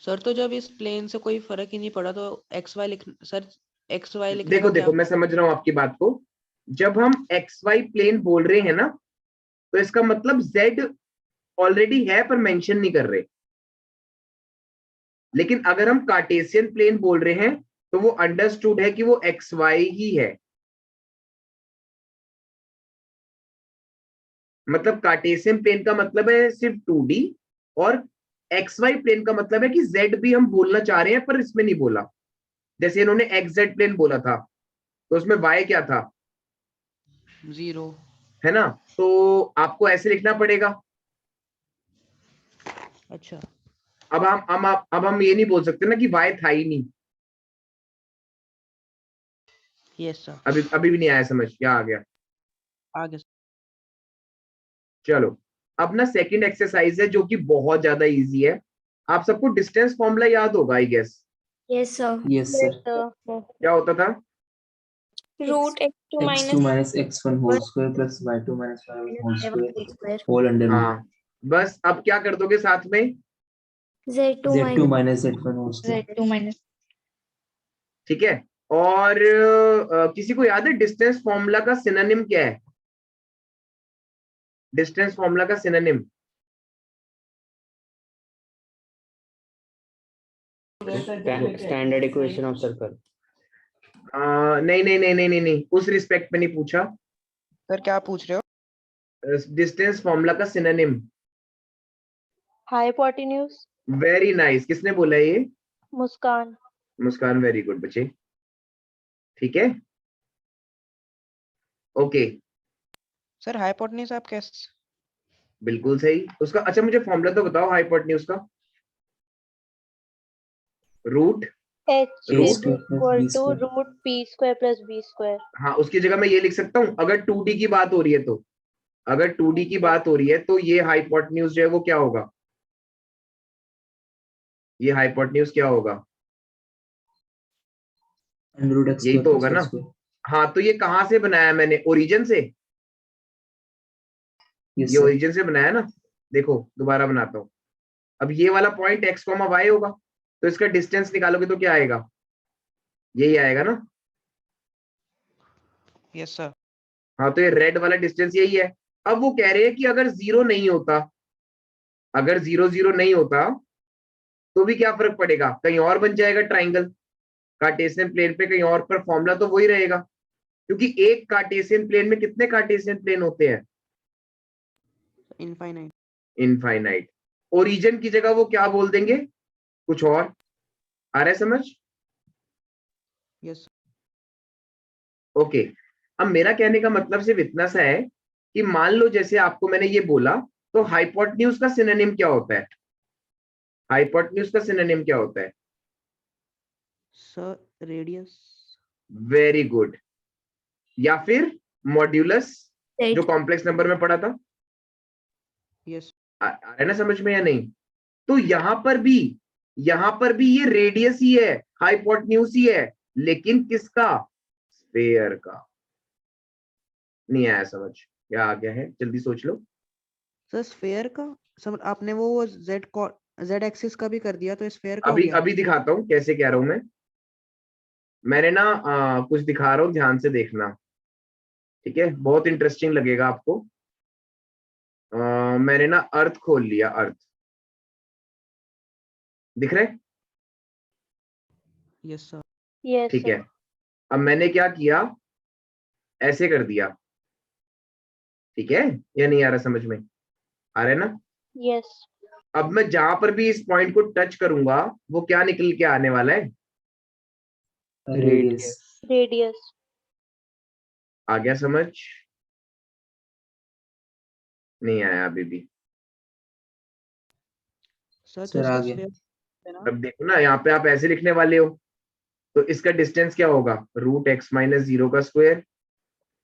सर तो जब इस प्लेन से कोई फर्क ही नहीं पड़ा तो XY लिख सर XY लिखने देखो का क्या। देखो, मैं समझ रहा हूं आपकी बात को। जब हम एक्स वाई प्लेन बोल रहे हैं ना, तो इसका मतलब जेड ऑलरेडी है पर मेंशन नहीं कर रहे। लेकिन अगर हम कार्टेशियन प्लेन बोल रहे हैं, तो वो अंडरस्टूड है कि वो एक्स वाई ही है। मतलब कार्टेशियन प्लेन का मतलब है सिर्फ 2D, और एक्स वाई प्लेन का मतलब है कि जेड भी हम बोलना चाह रहे हैं पर इसमें नहीं बोला। जैसे इन्होंने एक्स जेड प्लेन बोला था, तो उसमें वाई क्या था? 0। है ना? तो आपको ऐसे लिखना पड़ेगा। अच्छा। अब हम ये नहीं बोल सकते ना कि वाई था ही नहीं। Yes sir. अभी भी नहीं आया समझ? क्या आ गया? आगे। चलो, अब ना सेकंड एक्सरसाइज है जो कि बहुत ज्यादा इजी है। आप सबको डिस्टेंस फॉर्मूला याद होगा I guess. yes sir, yes sir, क्या होता था? root x2 x2 minus minus x1 whole square plus y2 minus y1 whole square square, whole under root हाँ, बस अब क्या कर दोगे साथ में? z2 z2 minus minus z1 whole square. z2 minus ठीक है। और किसी को याद है डिस्टेंस फॉर्मूला का सिनोनिम क्या है? डिस्टेंस फॉर्मूला का synonym? Standard equation of circle. नहीं नहीं नहीं नहीं नहीं नहीं, उस रिस्पेक्ट में नहीं पूछा। सर क्या पूछ रहे हो? डिस्टेंस फॉर्मूला का सिनोनिम। हाइपोटेन्यूज। Very nice. किसने बोला ये? मुस्कान। मुस्कान, वेरी गुड बच्चे। ठीक है, ओके। सर हाइपोटेन्यूज आप कैसे। बिल्कुल सही। उसका अच्छा मुझे फॉर्मूला तो बताओ हाइपोटेन्यूज का। Root H A is square plus equal B to square. root P square plus B square. हाँ, उसकी जगह मैं ये लिख सकता हूँ, अगर 2D की बात हो रही है तो, अगर 2D की बात हो रही है तो ये हाइपोटेन्यूज जो है वो क्या होगा, ये हाइपोटेन्यूज क्या होगा, Under root x यही square तो plus होगा y ना। square. हाँ, तो ये कहाँ से बनाया मैंने, ओरिजिन से, Yes, ये sir. ओरिजिन से बनाया ना। देखो दोबारा बनाता हूँ। अब ये वाला पॉइंट x, y होगा, तो इसका डिस्टेंस निकालोगे तो क्या आएगा, यही आएगा ना। Yes sir. हाँ, तो ये रेड वाला डिस्टेंस यही है। अब वो कह रहे हैं कि अगर जीरो नहीं होता, अगर 0 0 नहीं होता तो भी क्या फर्क पड़ेगा, कहीं और बन जाएगा ट्राइंगल कार्टेशियन प्लेन पे कहीं और, पर फॉर्मूला तो वही रहेगा, क्योंकि एक कार्टेशियन प्लेन में कितने कार्टेशियन प्लेन होते हैं, इनफाइनाइट। इनफाइनाइट। ओरिजिन की जगह वो क्या बोल देंगे, कुछ और। आ रहा है समझ? Yes okay. अब मेरा कहने का मतलब सिर्फ इतना सा है कि मान लो जैसे आपको मैंने ये बोला, तो हाइपोटेन्यूज का सिनोनिम क्या होता है, हाइपोटेन्यूज का सिनोनिम क्या होता है। Sir, radius. Very good. या फिर मॉड्यूलस, जो Right. कॉम्प्लेक्स नंबर में पढ़ा था। यस आ रहा है ना समझ में या नहीं। तो यहां पर भी ये रेडियस ही है, हाइपोटेन्यूज ही है, लेकिन किसका, स्फेयर का। नहीं आया समझ, क्या आ गया है, जल्दी सोच लो। सर, स्फेयर का। सर आपने वो जेड एक्सिस का भी कर दिया, तो स्फेयर का हो अभी गया। अभी दिखाता हूं कैसे कह रहा हूं मैं। मैंने ना कुछ दिखा रहा हूं, ध्यान से देखना, ठीक है, बहुत इंटरेस्टिंग लगेगा आपको। मैंने ना अर्थ खोल लिया, अर्थ दिख रहा है, यस सर। Yes, ठीक sir. है। अब मैंने क्या किया, ऐसे कर दिया, ठीक है, या नहीं आ रहा समझ में, आ रहा है ना। Yes. अब मैं जहां पर भी इस पॉइंट को टच करूंगा वो क्या निकल के आने वाला है, Radius. Radius. आ गया समझ, नहीं आया अभी भी। सर तो सर आ इसका गया. स्फेयर है ना। अब देखो ना, यहाँ पे आप ऐसे लिखने वाले हो, तो इसका डिस्टेंस क्या होगा, रूट एक्स माइनस जीरो का square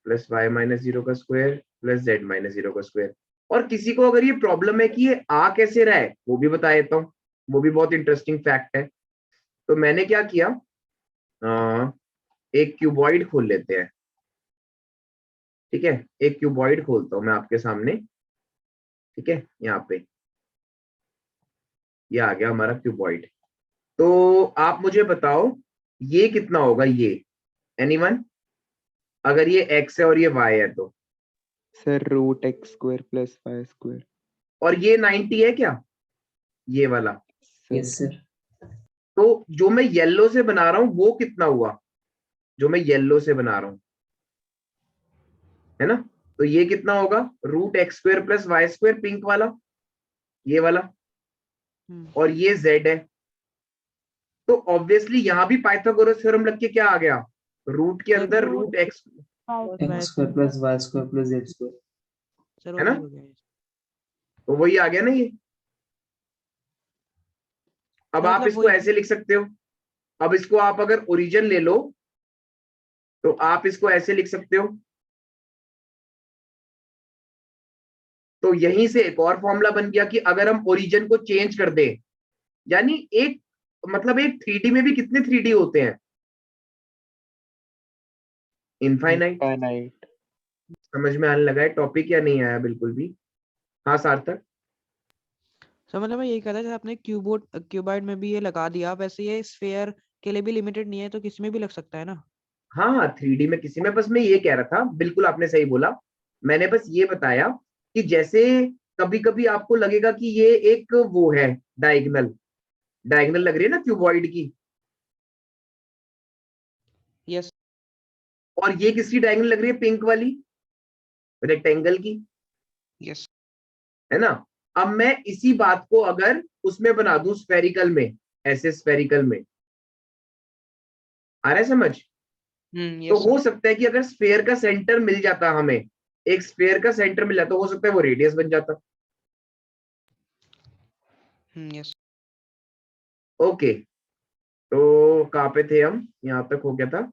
plus Y minus zero का square plus Z minus zero का स्क्वायर। और किसी को अगर ये प्रॉब्लम है कि ये आ कैसे रहा है, वो भी बता देता हूँ, वो भी बहुत इंटरेस्टिंग फैक्ट है। तो मैंने क्या किया, एक क्यूबॉइड खोल लेते हैं, ठीक है, एक क्यूबॉइड खोलता हूं मैं आपके सामने, ठीक है, यहाँ पे ये आ गया हमारा क्यूबॉइड। तो आप मुझे बताओ ये कितना होगा, ये एनीवन, अगर ये x है और ये y है तो, sir root X square plus Y square. और ये 90 है क्या, ये वाला। Yes, sir. तो जो मैं येलो से बना रहा हूं वो कितना हुआ, जो मैं येलो से बना रहा हूं, है ना। तो ये कितना होगा, root X square plus Y square, pink वाला, ये वाला, और ये z है। तो ऑब्वियसली यहां भी पाइथागोरस थ्योरम लग के क्या आ गया, रूट के अंदर root X, X square plus y square plus z square. Sir है ना, वही हो गया। तो वही आ गया ना ये। अब सर आप मतलब इसको वही। ऐसे लिख सकते हो, अब इसको आप अगर ओरिजिन ले लो तो आप इसको ऐसे लिख सकते हो। तो यहीं से एक और फॉर्मूला बन गया कि अगर हम ओरिजिन को चेंज कर दें, यानी एक मतलब एक 3D में भी कितने 3D होते हैं, इनफाइनाइट। इनफाइनाइट। समझ में आने लगा है टॉपिक या नहीं आया बिल्कुल भी। हाँ सार्थक। सर मतलब मैं यही कह रहा था, जैसे आपने क्यूबॉइड में भी ये लगा दिया, वैसे ये स्फेयर के लिए भी लिमिटेड नहीं है, तो किसी में भी लग सकता है ना। हाँ 3D में किसी में, बस मैं ये कह रहा था, बिल्कुल आपने सही बोला। मैंने बस ये बताया कि जैसे कभी कभी आपको लगेगा कि ये एक वो है डायगोनल, डायगोनल लग रही है ना क्यूबॉइड की, यस। और ये किसकी डायगोनल लग रही है, पिंक वाली, रेक्टेंगल की, यस। है ना। अब मैं इसी बात को अगर उसमें बना दूं स्फेरिकल में, ऐसे स्फेरिकल में, आ रहा है समझ। तो यस हो सर। सकता है कि अगर स्फेयर का सेंटर मिल जाता, हमें एक स्फेयर का सेंटर मिल जाता, हो सकता है वो रेडियस बन जाता। Yes. ओके, तो कहाँ पे थे हम? यहाँ तक हो गया था।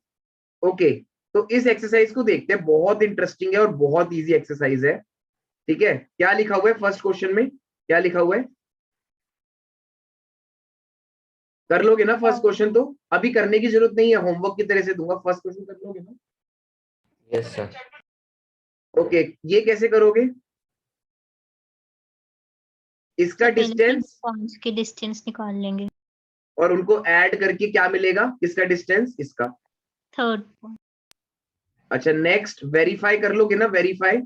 ओके, तो इस एक्सरसाइज को देखते हैं, बहुत इंटरेस्टिंग है और बहुत इजी एक्सरसाइज है। ठीक है, क्या लिखा हुआ है फर्स्ट क्वेश्चन में? क्या लिखा हुआ है? कर लोगे ना फर्स्ट क्वेश्चन? तो अभी करने की जरूरत नहीं है, होमवर्क की तरह से दूंगा, फर्स्ट क्वेश्चन कर लोगे ना? Yes, sir. ओके, ये कैसे करोगे? इसका तो पहले डिस्टेंस पॉइंट्स की डिस्टेंस निकाल लेंगे। और उनको ऐड करके क्या मिलेगा? किसका डिस्टेंस? इसका। थर्ड अच्छा, नेक्स्ट वेरीफाई कर लोगे ना? Verify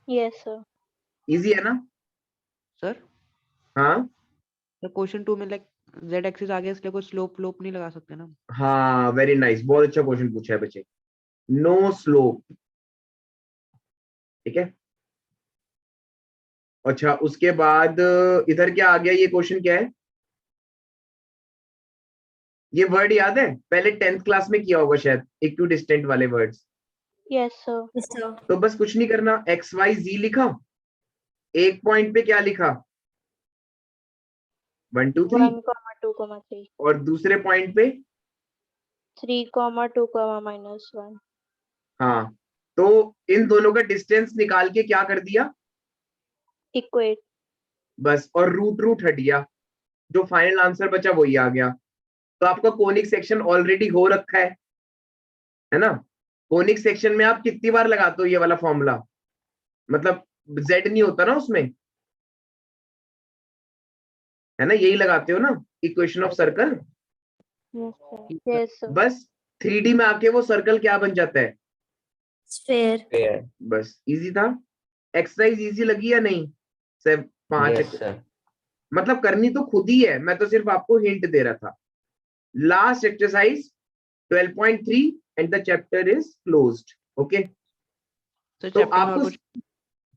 Yes, sir. इजी है ना? Sir, हाँ the question 2 में like z एक्सिस आ गया इसलिए कोई स्लोप लोप नहीं लगा सकते ना? हाँ, वेरी नाइस, बहुत अच्छा क्वेश्चन पूछा है बच्चे। नो स्लोप, ठीक है। अच्छा, उसके बाद इधर क्या आ गया? ये क्वेश्चन क्या है? ये वर्ड याद है? पहले 10th क्लास में किया होगा शायद, इक्विडिस्टेंट वाले words. Yes, sir. Yes, sir. तो बस कुछ नहीं करना, एक्स वाई जी लिखा, एक पॉइंट पे क्या लिखा? 1 2 3, 1, 2, 3. और दूसरे पॉइंट पे 3, 2, -1. हाँ, तो इन दोनों का डिस्टेंस निकाल के क्या कर दिया? Equate. बस, और रूट रूट हट गया, जो फाइनल आंसर बचा वही आ गया। तो आपका कोनिक सेक्शन ऑलरेडी हो रखा है ना? कोनिक सेक्शन में आप कितनी बार लगाते हो ये वाला फॉर्मूला? मतलब जेड नहीं होता ना उसमें, है ना? यही लगाते हो ना, equation of circle. Yes, sir. Yes, sir. बस 3D में आके वो सर्कल क्या बन जाता है? Sphere. Fair. बस, इजी था। एक्सरसाइज इजी लगी या नहीं? सिर्फ 5 Yes, sir. मतलब करनी तो खुद ही है, मैं तो सिर्फ आपको हिंट दे रहा था। Last exercise 12.3 and the chapter is closed. Okay, So तो chapter में और आपको कुछ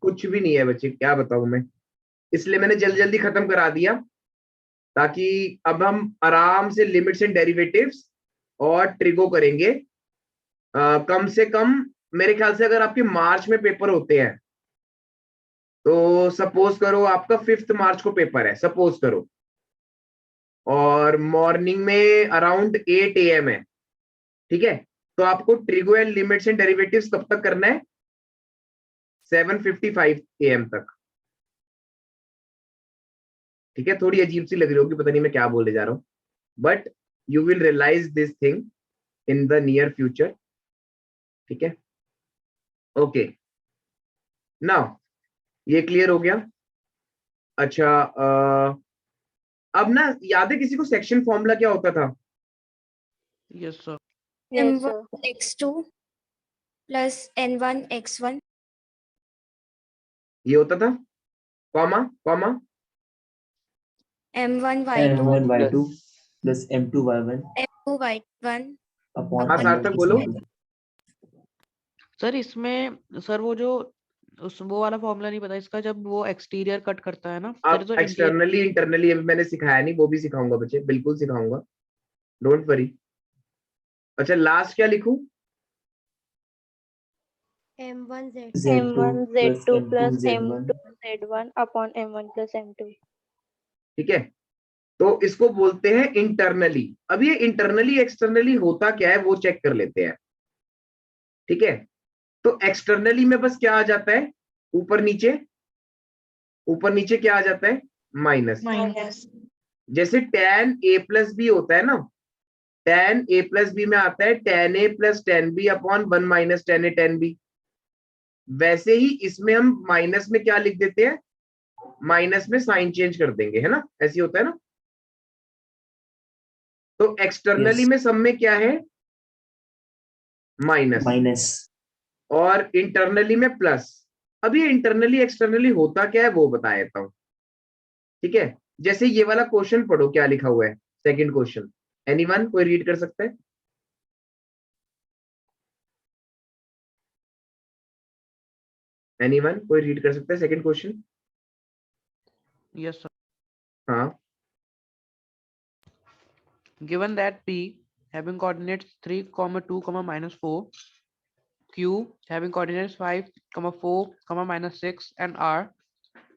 कुछ भी नहीं है बच्चे, क्या बताऊं मैं, इसलिए मैंने जल्दी जल्दी खत्म करा दिया, ताकि अब हम आराम से लिमिट्स एंड डेरिवेटिव्स और ट्रिगो करेंगे। कम से कम मेरे ख्याल से अगर आपके मार्च में पेपर होते हैं, तो सपोज करो आपका 5 मार्च को पेपर है, सपोज करो, और मॉर्निंग में अराउंड 8 AM है, ठीक है? तो आपको trigo and limits and derivatives कब तक करना है? 7:55 AM तक, ठीक है? थोड़ी अजीब सी लग रही होगी, पता नहीं मैं क्या बोलने जा रहा हूं, but you will realise this thing in the near future, ठीक है? ओके, नाउ ये क्लियर हो गया। अच्छा, अब ना याद है किसी को सेक्शन फॉर्मूला क्या होता था? yes sir. Yes, sir. M1 x2 plus N1 x1. ये होता था comma comma M1 y2 M1 y2 Plus plus M2 y1 M2 y1 upon हाँ, upon सार्थक M1 बोलो। y2। सर इसमें सर वो जो उस वो वाला फॉर्मूला नहीं पता इसका, जब वो एक्सटीरियर कट करता है ना सर, आप तो एक्सटर्नली इंटरनली मैंने सिखाया नहीं, वो भी सिखाऊंगा बच्चे, बिल्कुल सिखाऊंगा, डोंट वरी। अच्छा, लास्ट क्या लिखूं? M1 Z2 Z2 plus plus M2 Z1 M2 Z1 upon M1 plus M2. ठीक है, तो इसको बोलते हैं इंटरनली। अब ये इंटरनली एक्सटर्नली होता क्या है वो चेक कर लेते हैं, ठीक है? तो एक्सटर्नली में बस क्या आ जाता है? ऊपर नीचे, ऊपर नीचे क्या आ जाता है? माइनस। minus जैसे tan a प्लस बी होता है ना, tan a प्लस बी में आता है tan a plus tan b upon 1 minus tan a tan b। वैसे ही इसमें हम माइनस में क्या लिख देते हैं? माइनस में साइन चेंज कर देंगे, है ना? ऐसे होता है ना? तो एक्सटर्नली Yes. में सब में क्या है? माइनस, minus और इंटरनली में प्लस। अब ये इंटरनली एक्सटर्नली होता क्या है वो बता देता हूं, ठीक है? जैसे ये वाला क्वेश्चन पढ़ो, क्या लिखा हुआ है? सेकंड क्वेश्चन, एनीवन कोई रीड कर सकता है? एनीवन कोई रीड कर सकता है सेकंड क्वेश्चन? yes sir. हाँ, Given that P having coordinates 3, 2, -4, Q having coordinates 5, 4, -6 and R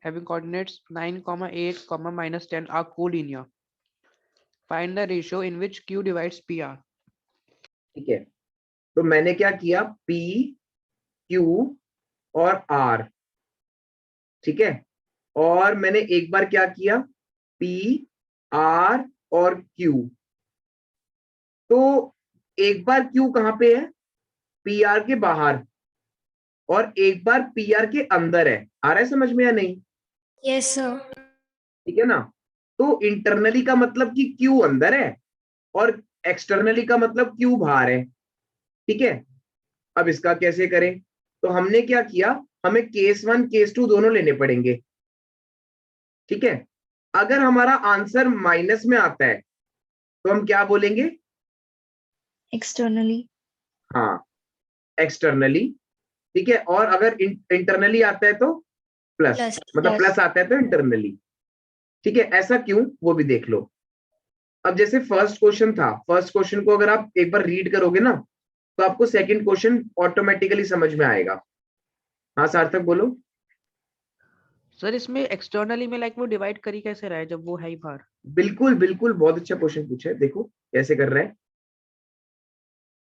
having coordinates 9, 8, -10 are collinear. Find the ratio in which Q divides PR. ठीक है, तो मैंने क्या किया, P, Q और R, ठीक है, और मैंने एक बार क्या किया, P, R और Q। तो एक बार Q कहां पे है, PR के बाहर, और एक बार PR के अंदर है। आ रहा है समझ में या नहीं? Yes, sir. ठीक है ना। तो इंटरनली का मतलब कि Q अंदर है और एक्सटर्नली का मतलब Q बाहर है। ठीक है, अब इसका कैसे करें? तो हमने क्या किया, हमें केस 1 केस 2 दोनों लेने पड़ेंगे। ठीक है, अगर हमारा आंसर माइनस में आता है तो हम क्या बोलेंगे? Externally. हाँ, एक्सटर्नली। ठीक है, और अगर इंटरनली आता है तो प्लस, Plus. मतलब प्लस आता है तो इंटरनली। ठीक है, ऐसा क्यों, वो भी देख लो। अब जैसे फर्स्ट क्वेश्चन था, फर्स्ट क्वेश्चन को अगर आप एक बार रीड करोगे ना, तो आपको सेकंड क्वेश्चन ऑटोमेटिकली समझ में आएगा। हाँ सार्थक बोलो। सर इसमें एक्सटर्नली में लाइक वो डिवाइड करी कैसे रहा है जब वो है ही बाहर? बिल्कुल बिल्कुल, बहुत अच्छा क्वेश्चन पूछा है। देखो कैसे कर रहा है,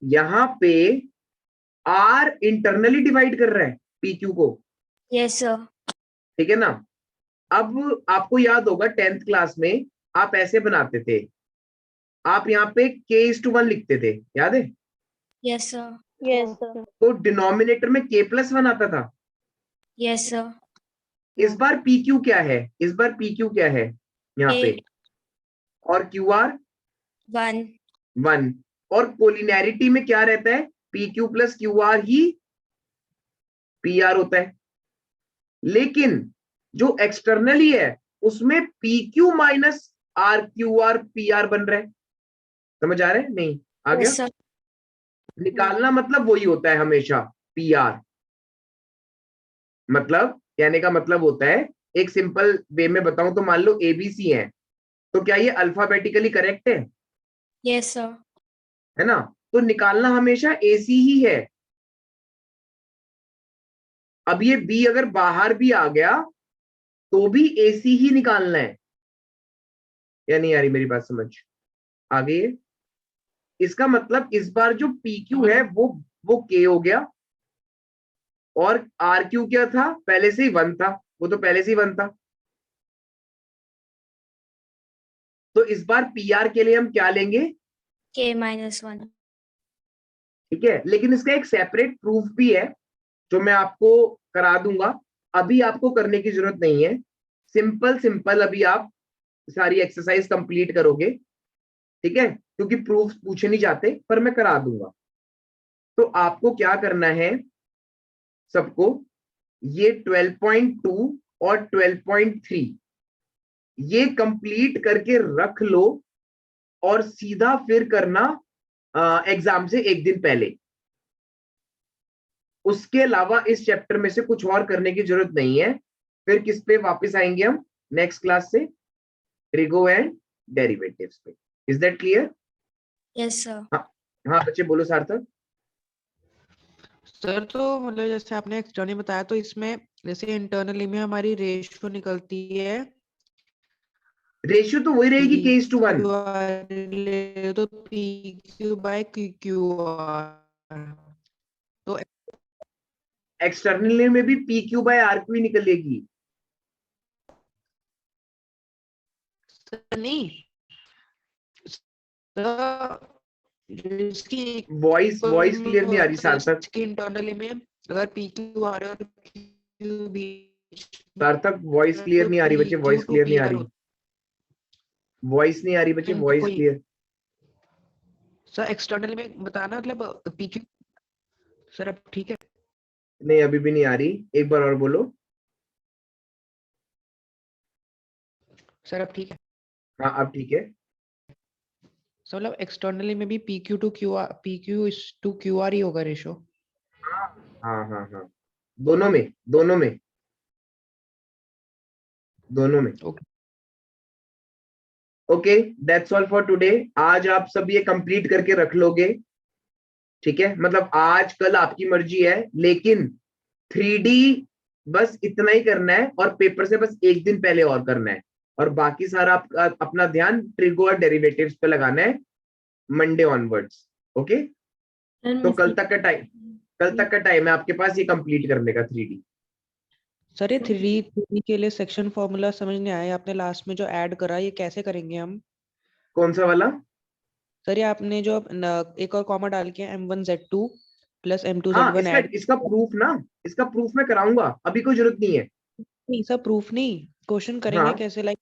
यहाँ पे R इंटरनली डिवाइड कर रहा है PQ को। Yes, sir. ठीक है ना। अब आपको याद होगा 10th क्लास में आप ऐसे बनाते थे, आप यहाँ पे K:1 लिखते थे, याद है? Yes, sir. Yes, sir. तो डिनोमिनेटर में K+1 आता था। Yes, sir. इस बार PQ क्या है, इस बार PQ क्या है यहाँ पे, 8. और QR 1. 1, और कोलिनैरिटी में क्या रहता है, PQ प्लस QR ही PR होता है। लेकिन जो एक्सटर्नली है उसमें PQ माइनस RQR PR बन रहा है। समझ आ रहा है? नहीं आ गया? Yes, sir. निकालना मतलब वही होता है हमेशा, PR। मतलब कहने का मतलब होता है, एक सिंपल वे में बताऊं तो मान लो ABC है, तो क्या ये अल्फाबेटिकली करेक्ट है? Yes, sir. है ना। तो निकालना हमेशा AC ही है। अब ये B अगर बाहर भी आ गया तो भी AC ही निकालना है, या नहीं आ रही मेरी बात समझ? आ गई है? इसका मतलब इस बार जो PQ है वो K हो गया, और RQ क्या था, पहले से ही 1 था, वो तो पहले से ही 1 था। तो इस बार PR के लिए हम क्या लेंगे? K-1. ठीक है, लेकिन इसका एक सेपरेट प्रूफ भी है जो मैं आपको करा दूंगा, अभी आपको करने की जरूरत नहीं है। सिंपल सिंपल अभी आप सारी एक्सरसाइज कंप्लीट करोगे, ठीक है, क्योंकि प्रूफ पूछे नहीं जाते, पर मैं करा दूंगा। तो आपको क्या करना है सबको, ये 12.2 और 12.3 ये कंप्लीट करके रख लो, और सीधा फिर करना एग्जाम से एक दिन पहले। उसके अलावा इस चैप्टर में से कुछ और करने की जरूरत नहीं है। फिर किस पे वापस आएंगे हम नेक्स्ट क्लास से? रिगो एंड डेरिवेटिव्स पे। Is that clear? Yes, sir. हाँ बच्चे बोलो सार्थक। सर तो मतलब जैसे आपने एक्सटर्नली बताया, तो इसमें जैसे इंटरनली में हमारी रेशियो निकलती है रेशियो तो वही रहेगी K:1। PQR तो PQ by QQR। तो एक्सटर्नल में भी PQ by RQ ही निकलेगी। नहीं सर, इसकी वॉइस क्लियर नहीं आ रही सार्थक। इंटरनली में अगर PQ आ रहा है और Q बीच सार्थक वॉइस में, क्लियर तो नहीं आ रही बच्चे, PQ वॉइस to क्लियर नहीं आ PR रही, वॉइस नहीं आ रही बच्चे, होता है। वॉइस कोई क्लियर सर एक्सटर्नली में बताना मतलब PQ। सर अब ठीक है? नहीं, अभी भी नहीं आ रही, एक बार और बोलो। सर अब ठीक है? हाँ अब ठीक है। सर मतलब एक्सटर्नली में भी PQ to QR, PQ to QR ही होगा रेशो? हाँ हाँ हाँ, दोनों में दोनों में दोनों में। Okay okay, that's all for today. आज आप सब ये कंप्लीट करके रख लोगे, ठीक है, मतलब आज कल आपकी मर्जी है, लेकिन 3D बस इतना ही करना है और पेपर से बस एक दिन पहले और करना है, और बाकी सारा आपका अपना ध्यान ट्रिगो और डेरिवेटिव्स पे लगाना है मंडे ऑनवर्ड्स। ओके, तो कल तक का टाइम है आपके पास ये कंप्लीट करने का 3D। सर ये 3D के लिए सेक्शन फॉर्मूला समझ नहीं आया, आपने लास्ट में जो ऐड करा ये कैसे करेंगे हम? कौन सा वाला? सर ये आपने जो एक और कॉमा डाल के M1Z2 प्लस M2Z1 हाँ, ऐड, इसका प्रूफ मैं कराऊंगा, अभी कोई जरूरत नहीं है। नहीं सर प्रूफ नहीं, क्वेश्चन करेंगे हाँ कैसे, लाइक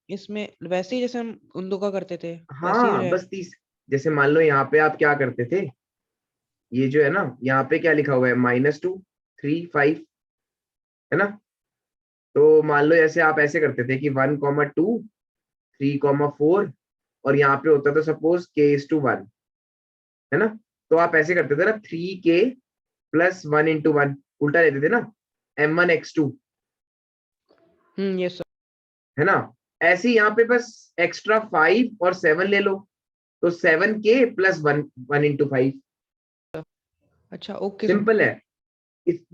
इसमें वैसे ही जैसे हम उन दो का करते थे वैसे ही हो हाँ, जाएगा। बस 30, जैसे मान लो यहाँ पे आप क्या करते थे, ये जो है ना यहाँ पे क्या लिखा हुआ है, -2 3 5, है ना? तो मान लो जैसे आप ऐसे करते थे कि 1,2 3,4, और यहाँ पे होता था सपोज k/1, है ना? तो आप ऐसे करते थे ना 3k + 1 × 1, उल्टा लेते थे ना, M1x2, यस सर। है ना? ऐसे ही यहाँ पे बस एक्स्ट्रा 5 और 7 ले लो, तो 7k + 1 × 5। अच्छा ओके सर। सिंपल है।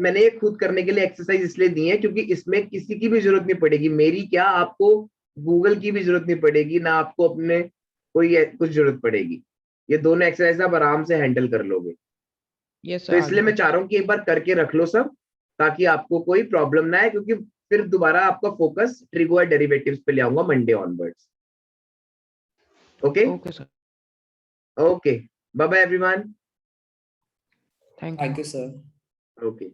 मैंने ये खुद करने के लिए एक्सरसाइज इसलिए दी है क्योंकि इसमें किसी की भी जरूरत नहीं पड़ेगी, मेरी क्या, आपको गूगल की भी जरूरत नहीं पड़ेगी, ना आपको अपने कोई कुछ जरूरत पड़ेगी। ये दोनों एक्सरसाइज आप आराम से हैंडल कर लोगे। यस तो सर इसलिए मैं चाह रहा हूँ कि एक बार करके रख लो सब, ताकि आपको कोई प्रॉब्लम ना आए, क्योंकि फिर दोबारा आपका फोकस ट्रिगो और डेरिवेटिव्स पे ले आऊंगा Monday onwards. Okay okay sir, okay, bye bye everyone. Thank you. Thank you, sir. Okay.